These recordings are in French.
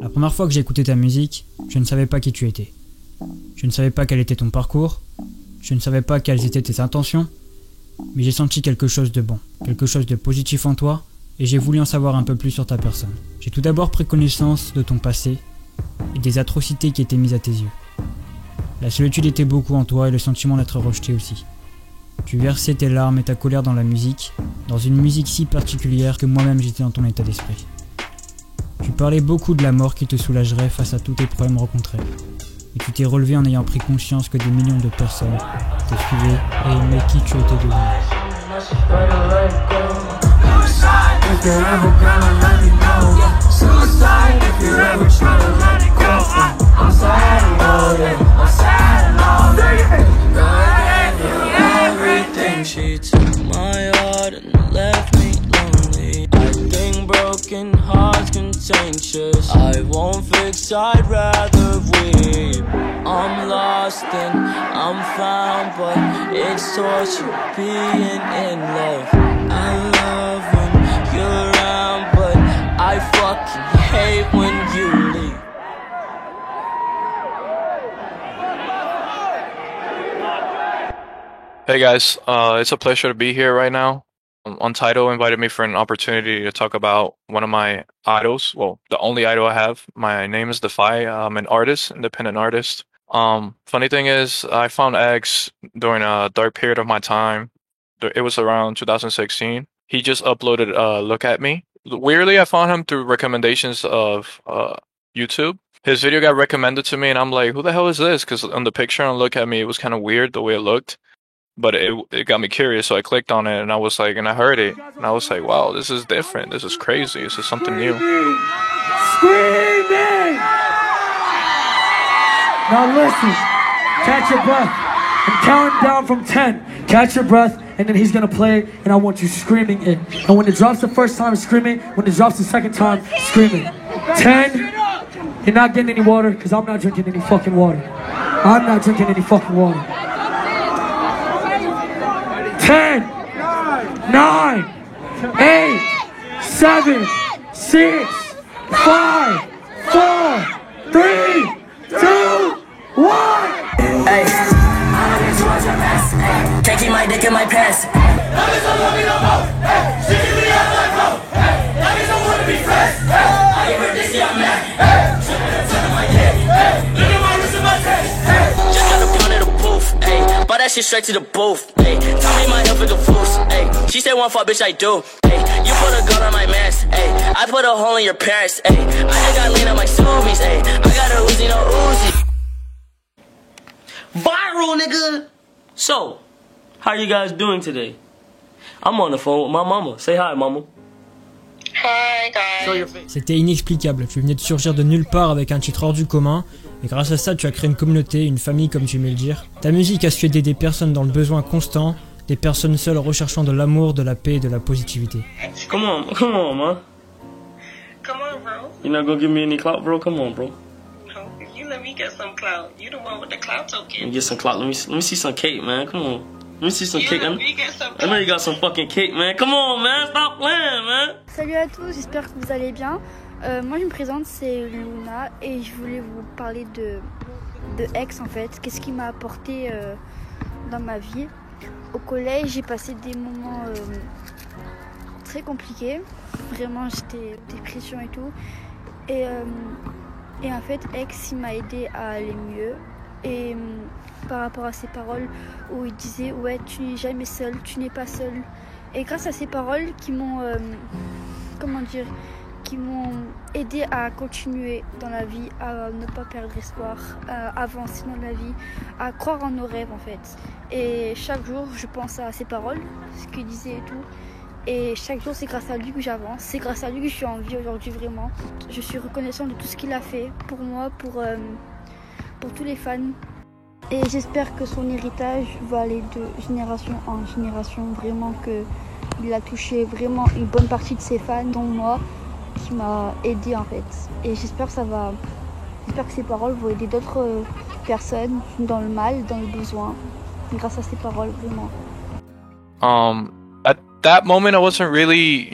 La première fois que j'ai écouté ta musique, je ne savais pas qui tu étais. Je ne savais pas quel était ton parcours, je ne savais pas quelles étaient tes intentions, mais j'ai senti quelque chose de bon, quelque chose de positif en toi, et j'ai voulu en savoir un peu plus sur ta personne. J'ai tout d'abord pris connaissance de ton passé et des atrocités qui étaient mises à tes yeux. La solitude était beaucoup en toi et le sentiment d'être rejeté aussi. Tu versais tes larmes et ta colère dans la musique, dans une musique si particulière que moi-même j'étais dans ton état d'esprit. Tu parlais beaucoup de la mort qui te soulagerait face à tous tes problèmes rencontrés. Et tu t'es relevé en ayant pris conscience que des millions de personnes te suivaient et aimaient qui tu étais devenu. She took my heart and left me lonely. I think broken hearts contagious. I won't fix, I'd rather weep. I'm lost and I'm found, but it's torture being in love. I love when you're around, but I fucking hate when you leave. Hey guys, it's a pleasure to be here right now. Untitled invited me for an opportunity to talk about one of my idols. Well, the only idol I have. My name is Defy. I'm an artist, independent artist. Funny thing is, I found X during a dark period of my time. It was around 2016. He just uploaded Look at Me. Weirdly, I found him through recommendations of YouTube. His video got recommended to me, and I'm like, who the hell is this? Because on the picture on Look at Me, it was kind of weird the way it looked. But it got me curious, so I clicked on it, and I was like, and I heard it, and I was like, wow, this is different, this is crazy, this is something new. Screaming! Now listen, catch your breath. I'm counting down from 10. Catch your breath, and then he's gonna play, and I want you screaming it. And when it drops the first time, screaming. When it drops the second time, screaming. 10. You're not getting any water, because I'm not drinking any fucking water. I'm not drinking any fucking water. 10, 9, 8, 7, 6, 5, 4, 3, 2, 1. Hey, taking my dick in my pants. But that shit straight to the booth. Hey, tell me my health is a fools. Hey, she said one fuck, bitch, I do. Hey, you put a gun on my mask. Hey, I put a hole in your parents. Hey, I just got lean on my zoomies. Hey, I got a Uzi, no Uzi. Viral, nigga. So, how you guys doing today? I'm on the phone with my mama. Say hi, mama. Hi guys. C'était inexplicable, tu venais de surgir de nulle part avec un titre hors du commun, et grâce à ça tu as créé une communauté, une famille comme tu aimais le dire. Ta musique a su aider des personnes dans le besoin constant, des personnes seules recherchant de l'amour, de la paix et de la positivité. Come on, man. Come on, bro. You're not gonna give me any clout, bro? Come on, bro. Oh, if you let me get some clout, you the one with the clout Let me token. get some clout. Let me see some cake, man. Come on. Let me see some You cake. let me get some I know you clout. got some fucking cake, man. Come on, man. Stop playing, man. Salut à tous, j'espère que vous allez bien. Moi je me présente, c'est Luna et je voulais vous parler de X en fait. Qu'est-ce qui m'a apporté dans ma vie. Au collège, j'ai passé des moments très compliqués. Vraiment, j'étais en dépression et tout. Et en fait, X, il m'a aidé à aller mieux. Et par rapport à ses paroles où il disait ouais, tu n'es jamais seul, tu n'es pas seul. Et grâce à ces paroles qui m'ont qui m'ont aidé à continuer dans la vie, à ne pas perdre espoir, à avancer dans la vie, à croire en nos rêves en fait. Et chaque jour je pense à ses paroles, ce qu'il disait et tout. Et chaque jour c'est grâce à lui que j'avance, c'est grâce à lui que je suis en vie aujourd'hui vraiment. Je suis reconnaissante de tout ce qu'il a fait pour moi, pour tous les fans. Et j'espère que son héritage va aller de génération en génération, vraiment qu'il a touché vraiment une bonne partie de ses fans, dont moi, qui m'a aidé en fait. Et j'espère que ces paroles vont aider d'autres personnes dans le mal, dans le besoin, grâce à ces paroles vraiment. At that moment I wasn't really,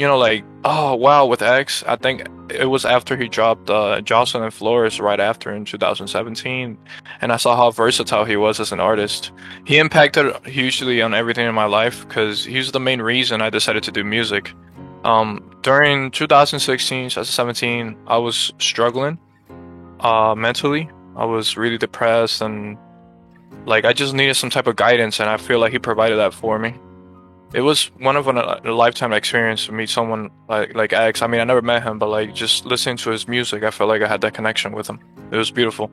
Oh wow, with X, I think it was after he dropped Jocelyn and Flores right after in 2017, and I saw how versatile he was as an artist. He impacted hugely on everything in my life because he's the main reason I decided to do music. During 2016, 2017, I was struggling mentally. I was really depressed and like I just needed some type of guidance, and I feel like he provided that for me. It was one of a lifetime experience to meet someone like X. I mean, I never met him, but like just listening to his music, I felt like I had that connection with him. It was beautiful.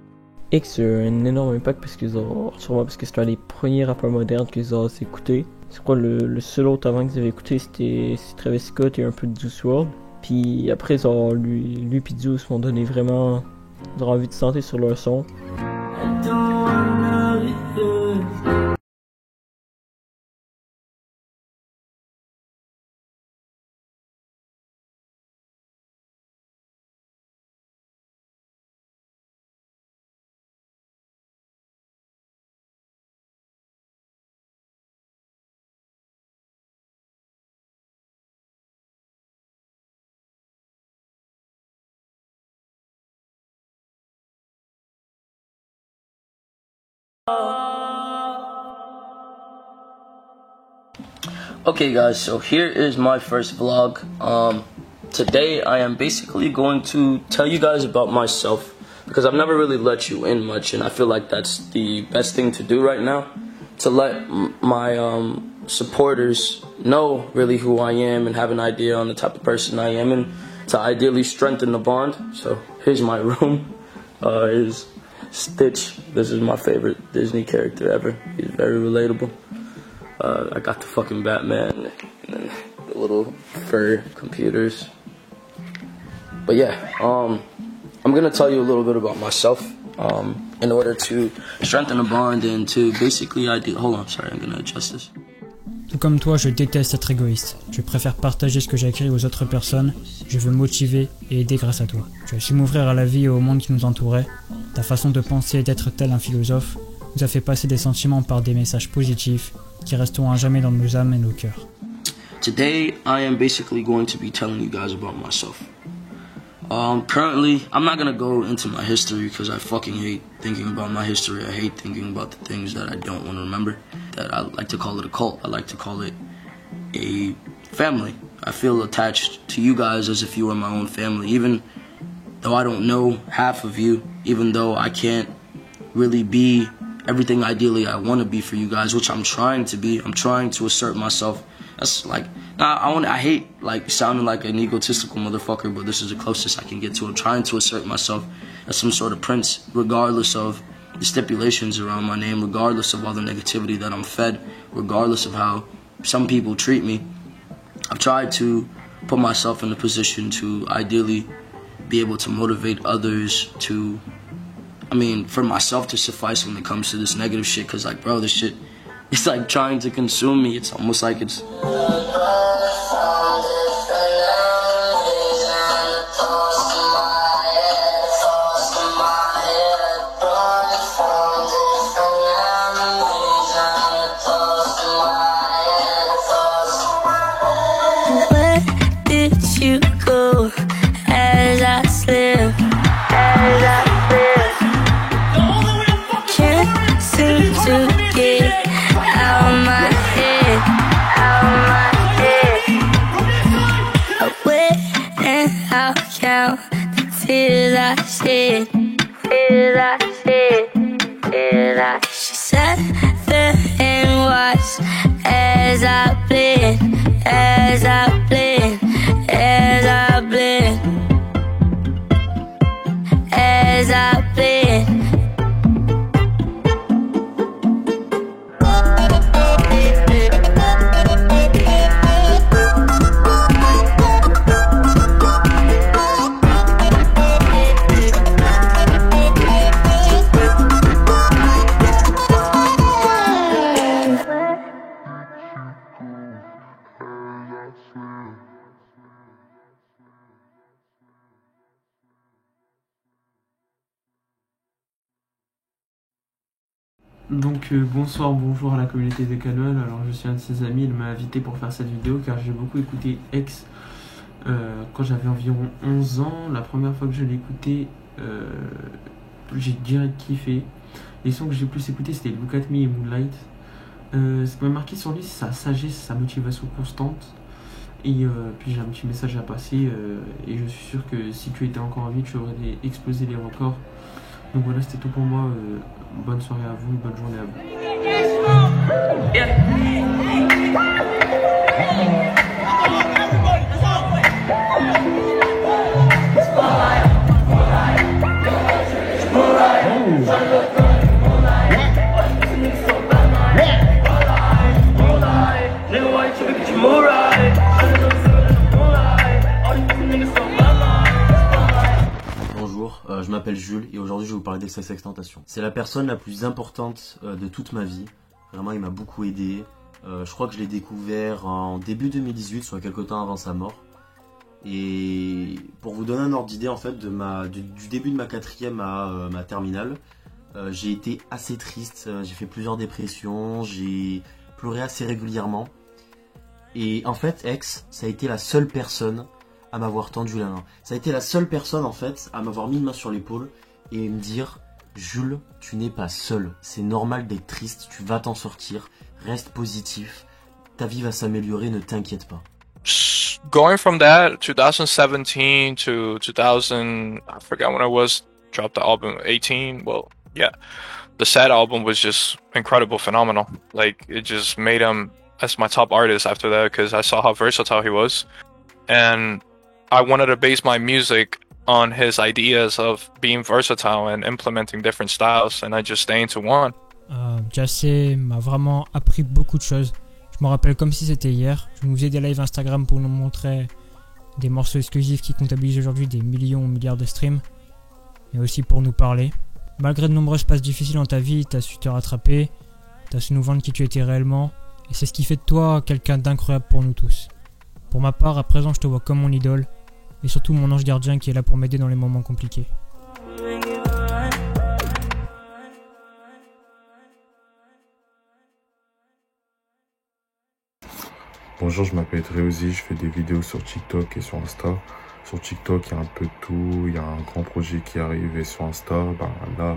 X a eu un énorme impact sûrement parce que c'était un des premiers rappeurs modernes qu'ils ont écouté. Je crois le seul autre avant qu'ils avaient écouté c'était Travis Scott et un peu de Juice WRLD. Puis après lui puis Juice m'ont donné vraiment envie de chanter sur leur son. Okay guys, so here is my first vlog. Today I am basically going to tell you guys about myself because I've never really let you in much, and I feel like that's the best thing to do right now, to let my supporters know really who I am and have an idea on the type of person I am, and to ideally strengthen the bond. So here's my room. Here's Stitch. This is my favorite Disney character ever. He's very relatable. I got the fucking Batman and then the little fur computers. But yeah, I'm gonna tell you a little bit about myself in order to strengthen the bond and to basically hold on, sorry, I'm gonna adjust this. Tout comme toi, je déteste être égoïste. Je préfère partager ce que j'écris aux autres personnes. Je veux motiver et aider grâce à toi. Tu as su m'ouvrir à la vie et au monde qui nous entourait. Ta façon de penser et d'être tel un philosophe nous a fait passer des sentiments par des messages positifs qui resteront à jamais dans nos âmes et nos cœurs. Today, I am basically going to be telling you guys about myself. Currently, I'm not gonna go into my history because I fucking hate thinking about my history. I hate thinking about the things that I don't want to remember. That I like to call it a cult. I like to call it a family. I feel attached to you guys as if you were my own family, even though I don't know half of you, even though I can't really be everything ideally I want to be for you guys, which I'm trying to be. I'm trying to assert myself. That's like, I hate like sounding like an egotistical motherfucker, but this is the closest I can get to. I'm trying to assert myself as some sort of prince, regardless of the stipulations around my name, regardless of all the negativity that I'm fed, regardless of how some people treat me. I've tried to put myself in a position to ideally be able to motivate others to, for myself to suffice when it comes to this negative shit, because like, bro, this shit, it's like trying to consume me. It's almost like it's... Where did you go as I slip? Can't seem to get out of my head. I wait and I'll count the tears I shed. She sat there and watched as I bled, as I bled, as I bled, as I bled. Donc bonsoir, bonjour à la communauté de Canol. Alors je suis un de ses amis, il m'a invité pour faire cette vidéo car j'ai beaucoup écouté X quand j'avais environ 11 ans. La première fois que je l'ai écouté, j'ai direct kiffé. Les sons que j'ai le plus écouté, c'était Look At Me et Moonlight. Ce qui m'a marqué sur lui, c'est sa sagesse, sa motivation constante. Et puis j'ai un petit message à passer, et je suis sûr que si tu étais encore en vie, tu aurais explosé les records. Donc voilà, c'était tout pour moi. Bonne soirée à vous, bonne journée à vous. Bonjour, je m'appelle Jules et aujourd'hui je vais vous parler d'XXXTentacion. C'est la personne la plus importante de toute ma vie. Vraiment, il m'a beaucoup aidé. Je crois que je l'ai découvert en début 2018, soit quelques temps avant sa mort. Et pour vous donner un ordre d'idée en fait du début de ma quatrième à ma terminale, j'ai été assez triste, j'ai fait plusieurs dépressions, j'ai pleuré assez régulièrement. Et en fait, X, ça a été la seule personne à m'avoir tendu la main. Ça a été la seule personne en fait à m'avoir mis une main sur l'épaule et me dire: Jules, tu n'es pas seul, c'est normal d'être triste, tu vas t'en sortir, reste positif, ta vie va s'améliorer, ne t'inquiète pas. Going from that 2017 to 2000, I forgot when I was, dropped the album 18. Well, yeah, the Sad album was just incredible, phenomenal. Like, it just made him as my top artist after that because I saw how versatile he was, and I wanted to base my music on his ideas of being versatile and implementing different styles, and I just stay into one. Jacé m'a vraiment appris beaucoup de choses. Je me rappelle comme si c'était hier. Je nous faisais des lives Instagram pour nous montrer des morceaux exclusifs qui comptabilisent aujourd'hui des millions ou milliards de streams, mais aussi pour nous parler. Malgré de nombreuses passes difficiles dans ta vie, t'as su te rattraper, t'as su nous vendre qui tu étais réellement, et c'est ce qui fait de toi quelqu'un d'incroyable pour nous tous. Pour ma part, à présent, je te vois comme mon idole, et surtout mon ange gardien qui est là pour m'aider dans les moments compliqués. Bonjour, je m'appelle Dréozy, je fais des vidéos sur TikTok et sur Insta. Sur TikTok, il y a un peu de tout, il y a un grand projet qui arrive, et sur Insta, là,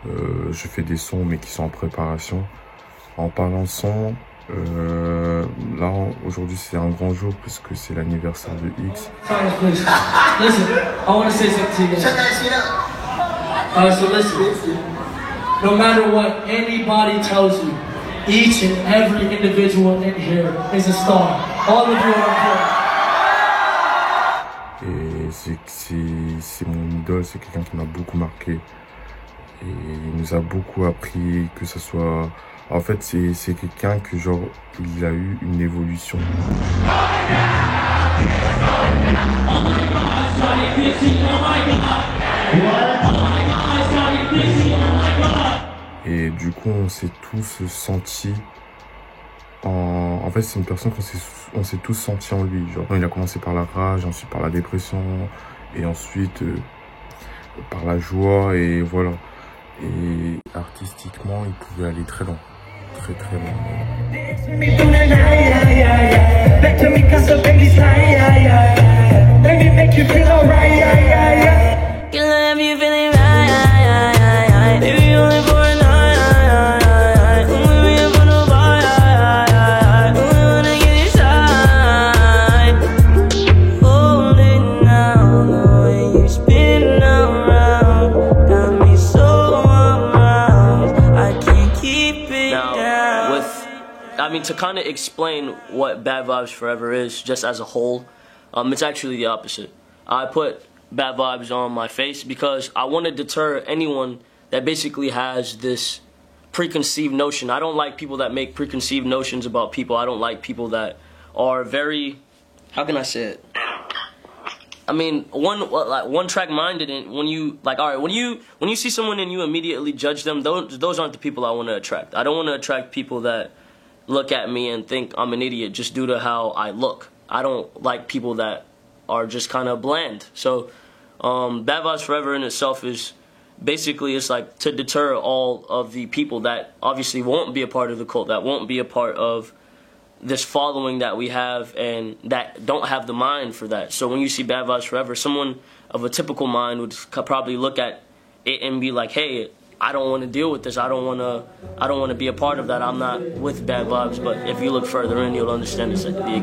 je fais des sons mais qui sont en préparation. En parlant de son, là, aujourd'hui, c'est un grand jour parce que c'est l'anniversaire de X. Listen, I want to say something to you guys. So listen, no matter what anybody tells you, each and every individual in here is a star. All of you are important. Et c'est mon idole, c'est quelqu'un qui m'a beaucoup marqué. Et il nous a beaucoup appris, que ce soit... En fait, c'est quelqu'un que, genre, il a eu une évolution. Et du coup, on s'est tous sentis en fait, c'est une personne qu'on s'est tous sentis en lui. Genre, il a commencé par la rage, ensuite par la dépression, et ensuite par la joie, et voilà. Et artistiquement, il pouvait aller très loin. Très très loin. To kind of explain what Bad Vibes Forever is, just as a whole, it's actually the opposite. I put Bad Vibes on my face because I want to deter anyone that basically has this preconceived notion. I don't like people that make preconceived notions about people. I don't like people that are very, how can I say it? I mean, one track minded, and when you when you see someone and you immediately judge them, those aren't the people I want to attract. I don't want to attract people that look at me and think I'm an idiot just due to how I look. I don't like people that are just kind of bland. So Bad Vibes Forever in itself is basically, it's like to deter all of the people that obviously won't be a part of the cult, that won't be a part of this following that we have and that don't have the mind for that. So when you see Bad Vibes Forever, someone of a typical mind would probably look at it and be like, hey, I don't want to deal with this. I don't want to be a part of that. I'm not with Bad Vibes. But if you look further in, you'll understand it's the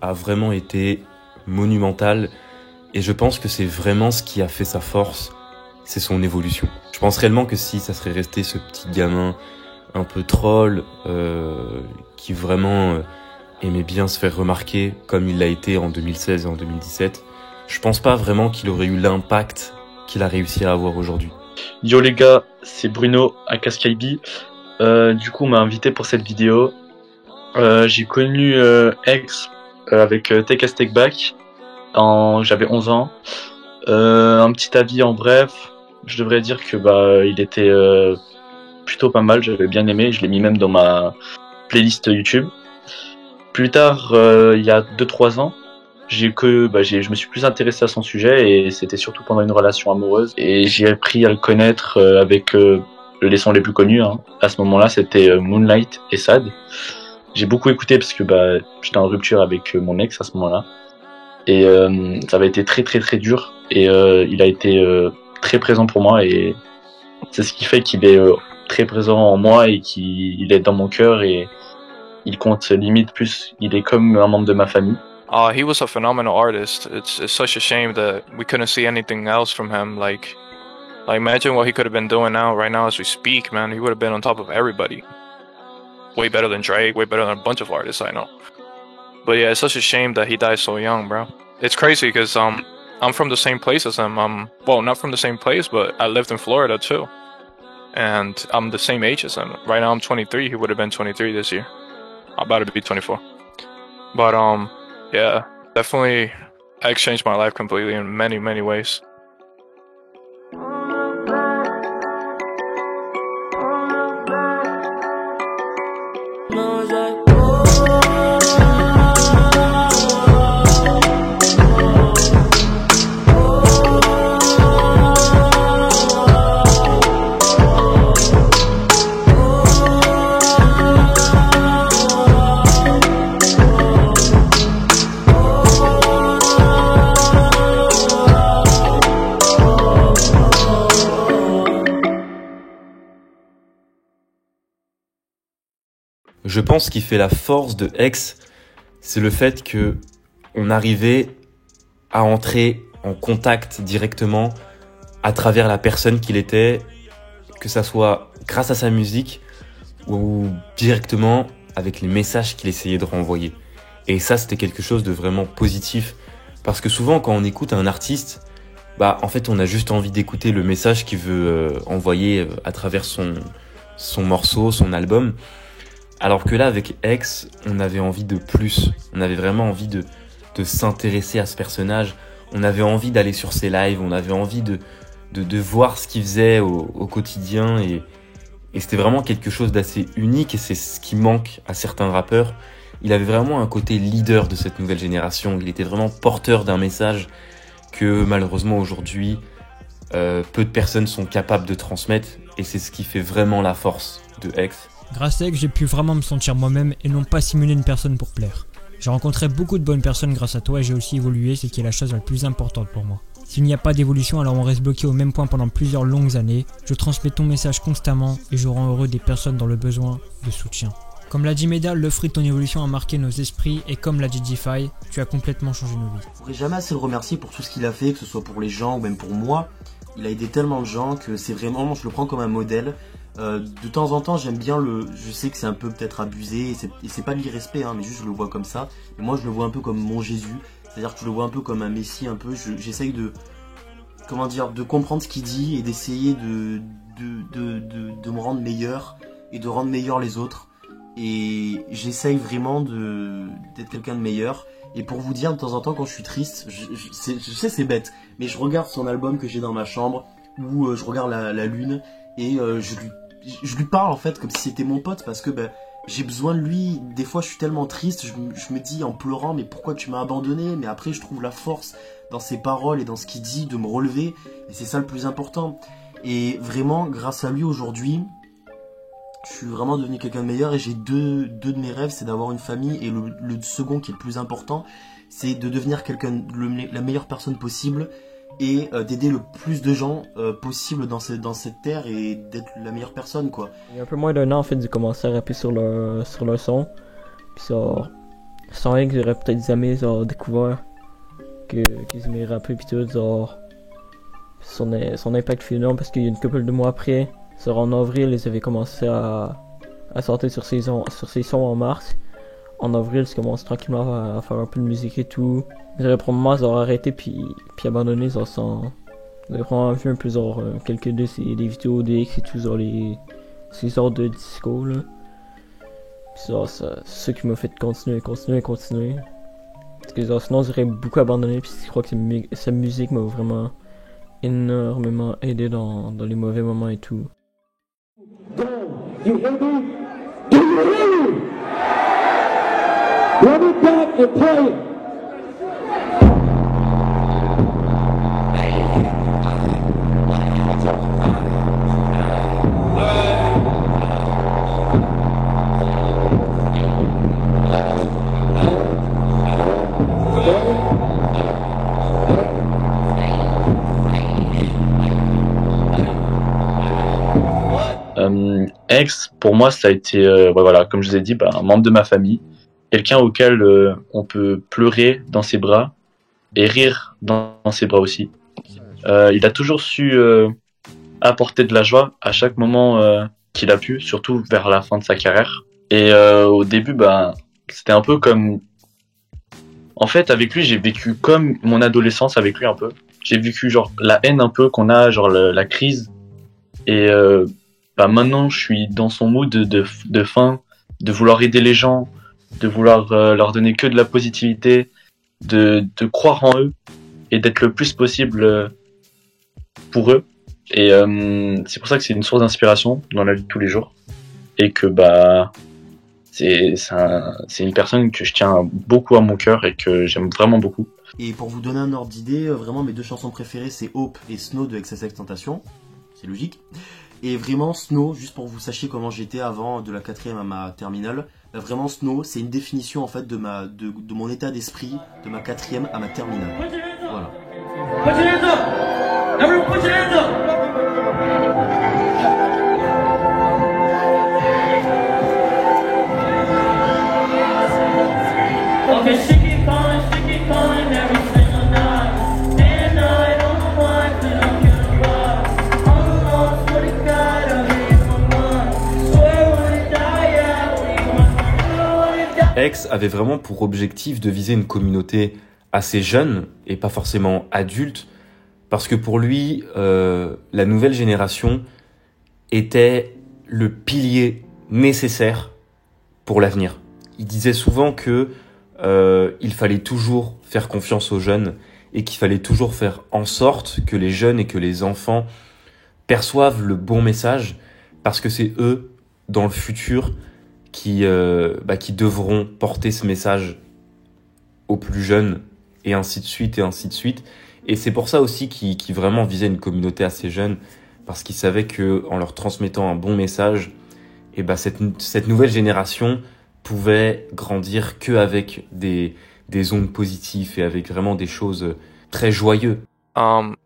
a vraiment été monumental et je pense que c'est vraiment ce qui a fait sa force, c'est son évolution. Je pense réellement que si ça serait resté ce petit gamin un peu troll qui vraiment aimait bien se faire remarquer comme il l'a été en 2016 et en 2017, je pense pas vraiment qu'il aurait eu l'impact qu'il a réussi à avoir aujourd'hui. Yo les gars, c'est Bruno à Cascaibi. Du coup on m'a invité pour cette vidéo. J'ai connu X avec Take a Step Back j'avais 11 ans. Un petit avis en bref, je devrais dire que il était plutôt pas mal, j'avais bien aimé, je l'ai mis même dans ma playlist YouTube. Plus tard, il y a 2-3 ans, je me suis plus intéressé à son sujet et c'était surtout pendant une relation amoureuse et j'ai appris à le connaître avec les sons les plus connus. À ce moment-là, c'était Moonlight et Sad. J'ai beaucoup écouté parce que j'étais en rupture avec mon ex à ce moment-là et ça avait été très très très dur et il a été très présent pour moi et c'est ce qui fait qu'il est très présent en moi et qu'il est dans mon cœur et il compte limite plus, il est comme un membre de ma famille. He was a phenomenal artist. It's such a shame that we couldn't see anything else from him. Like imagine what he could have been doing right now as we speak, man. He would have been on top of everybody. Way better than Drake, way better than a bunch of artists I know. But yeah, it's such a shame that he died so young, bro. It's crazy because I'm from the same place as him. Well, not from the same place, but I lived in Florida too. And I'm the same age as him. Right now I'm 23, he would have been 23 this year. I'm about to be 24. But yeah, definitely X changed my life completely in many, many ways. Je pense qu'il fait la force de X, c'est le fait que on arrivait à entrer en contact directement à travers la personne qu'il était, que ça soit grâce à sa musique ou directement avec les messages qu'il essayait de renvoyer. Et ça, c'était quelque chose de vraiment positif. Parce que souvent, quand on écoute un artiste, en fait, on a juste envie d'écouter le message qu'il veut envoyer à travers son morceau, son album. Alors que là, avec X, on avait envie de plus. On avait vraiment envie de s'intéresser à ce personnage. On avait envie d'aller sur ses lives. On avait envie de voir ce qu'il faisait au quotidien. Et c'était vraiment quelque chose d'assez unique. Et c'est ce qui manque à certains rappeurs. Il avait vraiment un côté leader de cette nouvelle génération. Il était vraiment porteur d'un message que malheureusement aujourd'hui, peu de personnes sont capables de transmettre. Et c'est ce qui fait vraiment la force de X. Grâce à X, j'ai pu vraiment me sentir moi-même et non pas simuler une personne pour plaire. J'ai rencontré beaucoup de bonnes personnes grâce à toi et j'ai aussi évolué, ce qui est la chose la plus importante pour moi. S'il n'y a pas d'évolution, alors on reste bloqué au même point pendant plusieurs longues années. Je transmets ton message constamment et je rends heureux des personnes dans le besoin de soutien. Comme l'a dit Medal, le fruit de ton évolution a marqué nos esprits et comme l'a dit DeFi, tu as complètement changé nos vies. Je pourrais jamais assez le remercier pour tout ce qu'il a fait, que ce soit pour les gens ou même pour moi. Il a aidé tellement de gens que c'est vraiment, je le prends comme un modèle. De temps en temps, j'aime bien je sais que c'est un peu peut-être abusé et c'est pas de l'irrespect, mais juste je le vois comme ça. Et moi, je le vois un peu comme mon Jésus, c'est-à-dire que je le vois un peu comme un messie, un peu. J'essaye de comprendre ce qu'il dit et d'essayer de me rendre meilleur et de rendre meilleur les autres. et j'essaye vraiment d'être quelqu'un de meilleur. Et pour vous dire, de temps en temps, quand je suis triste, je sais c'est bête, mais je regarde son album que j'ai dans ma chambre, où je regarde la lune, et je lui parle en fait comme si c'était mon pote, parce que j'ai besoin de lui. Des fois je suis tellement triste, je me dis en pleurant, mais pourquoi tu m'as abandonné? Mais après je trouve la force dans ses paroles et dans ce qu'il dit de me relever, et c'est ça le plus important. Et vraiment, grâce à lui aujourd'hui, je suis vraiment devenu quelqu'un de meilleur, et j'ai deux de mes rêves, c'est d'avoir une famille, et le second qui est le plus important, c'est de devenir la meilleure personne possible, et d'aider le plus de gens possible dans cette terre, et d'être la meilleure personne, quoi. Il y a un peu moins d'un an, en fait, j'ai commencé à rapper sur leur son, puis ça, sans rien que j'aurais peut-être jamais découvert qu'ils aimaient rapper, puis tout, son impact fut énorme, parce qu'il y a une couple de mois après, en avril, ils avaient commencé à sortir sur ses sons en mars. En avril, ils commencent tranquillement à faire un peu de musique et tout. J'aurais probablement arrêté puis abandonné, sans... J'aurais probablement vu un peu quelques de des vidéos DX et tout, ces sortes de disco là. Puis c'est ça qui m'a fait continuer. Parce que sinon j'aurais beaucoup abandonné, puis je crois que sa musique m'a vraiment énormément aidé dans les mauvais moments et tout. You hear me? Do you hear me? Run it back and play it. Ex, pour moi, ça a été, voilà, comme je vous ai dit, un membre de ma famille, quelqu'un auquel on peut pleurer dans ses bras et rire dans ses bras aussi. Il a toujours su apporter de la joie à chaque moment qu'il a pu, surtout vers la fin de sa carrière. Et au début, c'était un peu comme... En fait, avec lui, j'ai vécu comme mon adolescence avec lui un peu. J'ai vécu genre la haine un peu qu'on a, genre la crise. Et maintenant, je suis dans son mood de fin, de vouloir aider les gens, de vouloir leur donner que de la positivité, de croire en eux et d'être le plus possible pour eux. Et c'est pour ça que c'est une source d'inspiration dans la vie de tous les jours. Et que c'est une personne que je tiens beaucoup à mon cœur et que j'aime vraiment beaucoup. Et pour vous donner un ordre d'idée, vraiment mes deux chansons préférées, c'est Hope et Snow de XXXTentacion. C'est logique. Et vraiment Snow, juste pour que vous sachiez comment j'étais avant de la 4e à ma terminale, vraiment Snow, c'est une définition en fait de mon état d'esprit de ma 4e à ma terminale. Voilà. Put your hands up! Everyone put your hands up! Okay, she keep calling every single night. And I don't mind, 'cause I'm getting robbed. I'm alone, swear to God, I'll leave my mind. Swear when I die, yeah, I'll leave my mind. Ex avait vraiment pour objectif de viser une communauté assez jeune et pas forcément adulte, parce que pour lui, la nouvelle génération était le pilier nécessaire pour l'avenir. Il disait souvent que il fallait toujours faire confiance aux jeunes et qu'il fallait toujours faire en sorte que les jeunes et que les enfants perçoivent le bon message, parce que c'est eux, dans le futur, qui devront porter ce message aux plus jeunes, et ainsi de suite, et ainsi de suite. Et c'est pour ça aussi qu'il vraiment visait une communauté assez jeune, parce qu'il savait qu'en leur transmettant un bon message, et cette nouvelle génération pouvait grandir qu'avec des ondes positives et avec vraiment des choses très joyeuses.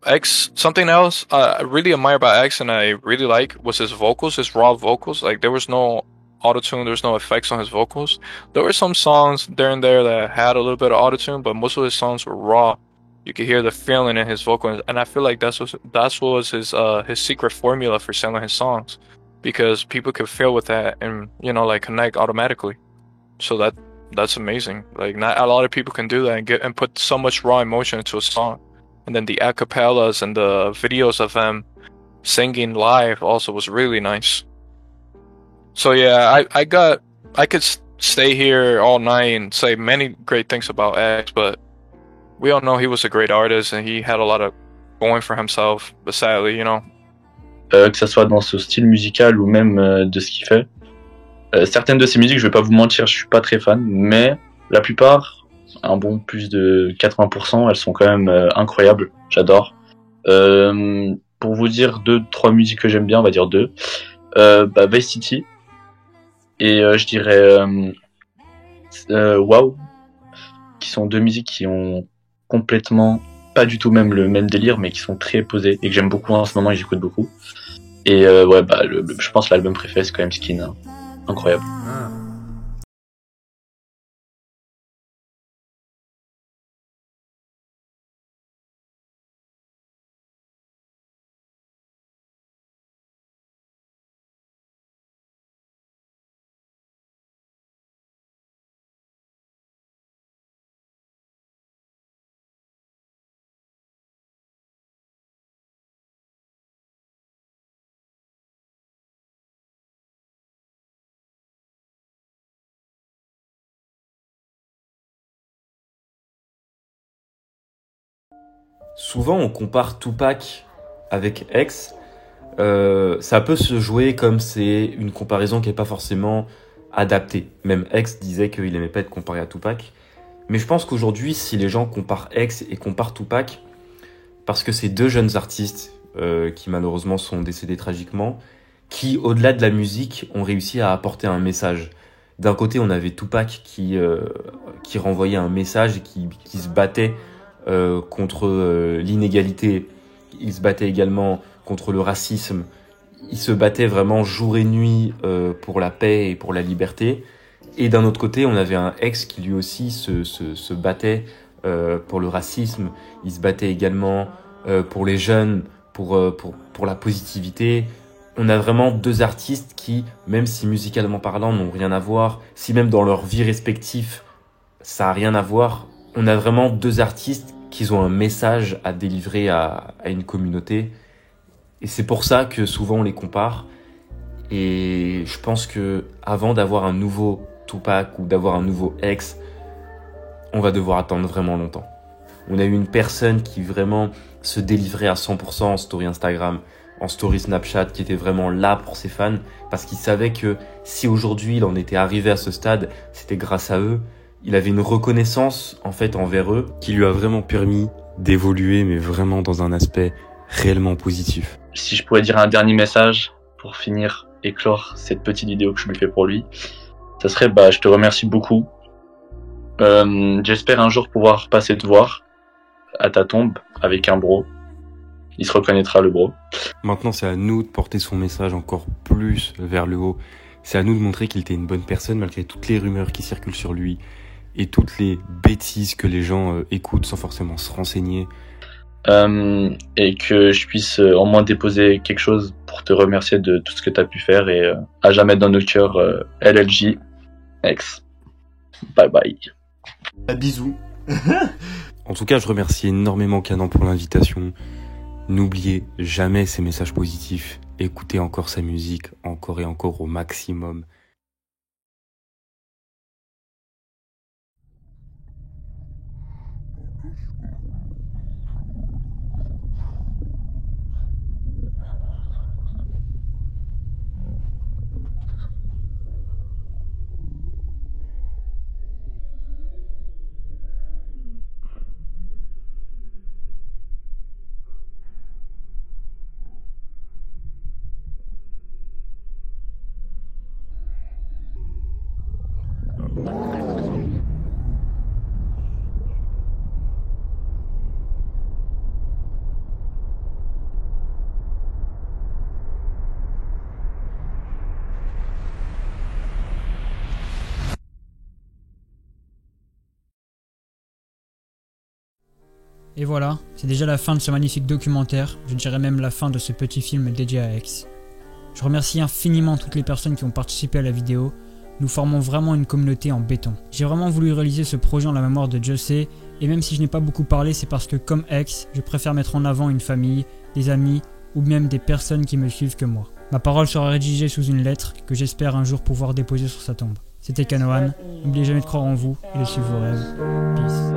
X, something else I really admire about X and I really like was his vocals, his raw vocals. Like, there was no autotune, there was no effects on his vocals. There were some songs there and there that had a little bit of autotune, but most of his songs were raw. You could hear the feeling in his vocal, and I feel like that's what was his secret formula for selling his songs, because people could feel with that and, you know, like, connect automatically. So that's amazing. Like, not a lot of people can do that and put so much raw emotion into a song. And then the acapellas and the videos of him singing live also was really nice. So yeah, I got I could stay here all night and say many great things about X, but we all know he was a great artist and he had a lot of going for himself, but sadly, you know. Que ça soit dans ce style musical ou même de ce qu'il fait. Certaines de ses musiques, je vais pas vous mentir, je suis pas très fan, mais la plupart, un bon plus de 80%, elles sont quand même incroyables, j'adore. Pour vous dire 2-3 musiques que j'aime bien, on va dire 2. Vice City, et je dirais Wow, qui sont 2 musiques qui ont complètement, pas du tout même le même délire, mais qui sont très posées, et que j'aime beaucoup en ce moment et j'écoute beaucoup. Et je pense que l'album préféré c'est quand même Skin, hein. Incroyable. Souvent, on compare Tupac avec X. Ça peut se jouer comme c'est une comparaison qui n'est pas forcément adaptée. Même X disait qu'il aimait pas être comparé à Tupac. Mais je pense qu'aujourd'hui, si les gens comparent X et comparent Tupac, parce que c'est 2 jeunes artistes qui malheureusement sont décédés tragiquement, qui, au-delà de la musique, ont réussi à apporter un message. D'un côté, on avait Tupac qui renvoyait un message et qui se battait contre l'inégalité. Il se battait également contre le racisme. Il se battait vraiment jour et nuit pour la paix et pour la liberté. Et d'un autre côté, on avait un X qui lui aussi se battait pour le racisme. Il se battait également pour les jeunes, pour la positivité. On a vraiment 2 artistes qui, même si musicalement parlant, n'ont rien à voir, si même dans leur vie respective, ça n'a rien à voir, on a vraiment 2 artistes qui ont un message à délivrer à une communauté. Et c'est pour ça que souvent on les compare. Et je pense que avant d'avoir un nouveau Tupac ou d'avoir un nouveau X, on va devoir attendre vraiment longtemps. On a eu une personne qui vraiment se délivrait à 100% en story Instagram, en story Snapchat, qui était vraiment là pour ses fans, parce qu'il savait que si aujourd'hui il en était arrivé à ce stade, c'était grâce à eux. Il avait une reconnaissance en fait envers eux qui lui a vraiment permis d'évoluer, mais vraiment dans un aspect réellement positif. Si je pourrais dire un dernier message pour finir et clore cette petite vidéo que je lui fais pour lui, ça serait je te remercie beaucoup. J'espère un jour pouvoir passer te voir à ta tombe avec un bro. Il se reconnaîtra, le bro. Maintenant, c'est à nous de porter son message encore plus vers le haut. C'est à nous de montrer qu'il était une bonne personne malgré toutes les rumeurs qui circulent sur lui et toutes les bêtises que les gens écoutent sans forcément se renseigner. Et que je puisse au moins déposer quelque chose pour te remercier de tout ce que tu as pu faire, et à jamais dans nos cœurs, LLJ X. Bye bye. Bisous. En tout cas, je remercie énormément Canan pour l'invitation. N'oubliez jamais ses messages positifs. Écoutez encore sa musique, encore et encore au maximum. Et voilà, c'est déjà la fin de ce magnifique documentaire, je dirais même la fin de ce petit film dédié à X. Je remercie infiniment toutes les personnes qui ont participé à la vidéo, nous formons vraiment une communauté en béton. J'ai vraiment voulu réaliser ce projet en la mémoire de José, et même si je n'ai pas beaucoup parlé, c'est parce que comme X, je préfère mettre en avant une famille, des amis, ou même des personnes qui me suivent que moi. Ma parole sera rédigée sous une lettre que j'espère un jour pouvoir déposer sur sa tombe. C'était Kanoan. N'oubliez jamais de croire en vous et de suivre vos rêves. Peace.